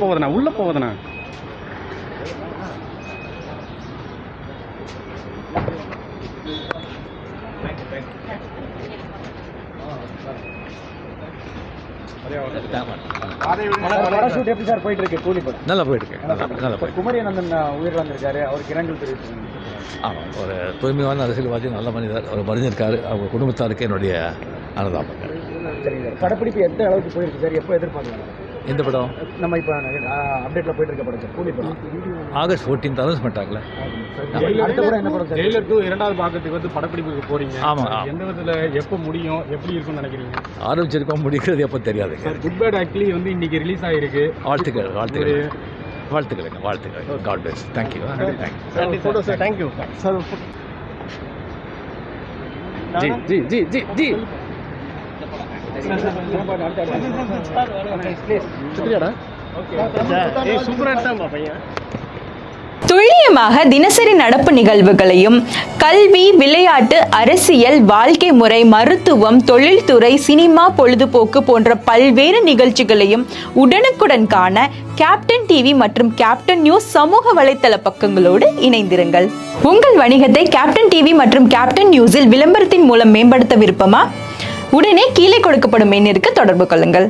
போகுதுண்ணா, உள்ள போகுதுண்ணா. நல்லா போயிட்டு இருக்கு. குமரியானந்தன் உயிரிழந்திருக்காரு, அவருக்கு இரங்கல் தெரிவிச்சிருக்காங்க. ஆமாம், ஒரு தூய்மையான அரசியல்வாதி, நல்ல மனிதர், அவர் மறைஞ்சிருக்காரு. அவங்க குடும்பத்தாருக்கு என்னுடைய அனுதாபங்கள். சரிங்க, படப்பிடிப்பு எந்த அளவுக்கு போயிருக்கு சார்? எப்போ எதிர்பார்க்கலாம்? எந்த படம்? நம்ம இப்போ அப்டேட்டில் போயிட்டு இருக்க படம் சார், கூலி படம். ஆகஸ்ட் 14 அனௌன்ஸ்மெண்ட் ஆகல. அடுத்த படம் என்ன படம் சார்? ஜெயிலர் 2 இரண்டாவது பாகத்துக்கு வந்து படப்பிடிப்புக்கு போறீங்க. ஆமாம். எந்த விதத்தில் எப்போ முடியும், எப்படி இருக்கும்னு நினைக்கிறீங்க? ஆரம்பிச்சிருக்கோம், முடிக்கிறது எப்போ தெரியாது. சார், குட் பேட் ஆக்சுவலி வந்து இன்னைக்கு ரிலீஸ் ஆகிருக்கு. வாழ்த்துக்கள், வாழ்த்துக்கள், வாழ்த்துக்களுங்க, வாழ்த்துக்கள். God bless. Thank you. Thank you photo sir. Thank you sir. ஜி ஜி ஜி ஜி ஜி துல்லியமாக தினசரி நடப்பு நிகழ்வுகளையும் கல்வி, விளையாட்டு, அரசியல், வாழ்க்கை முறை, மருத்துவம், தொழில்துறை, சினிமா, பொழுதுபோக்கு போன்ற பல்வேறு நிகழ்ச்சிகளையும் உடனுக்குடன் காண கேப்டன் டிவி மற்றும் கேப்டன் நியூஸ் சமூக வலைத்தள பக்கங்களோடு இணைந்திருங்கள். உங்கள் வணிகத்தை கேப்டன் டிவி மற்றும் கேப்டன் நியூஸில் விளம்பரத்தின் மூலம் மேம்படுத்த விருப்பமா? உடனே கீழே கொடுக்கப்படும் எண்ணிற்கு தொடர்பு கொள்ளுங்கள்.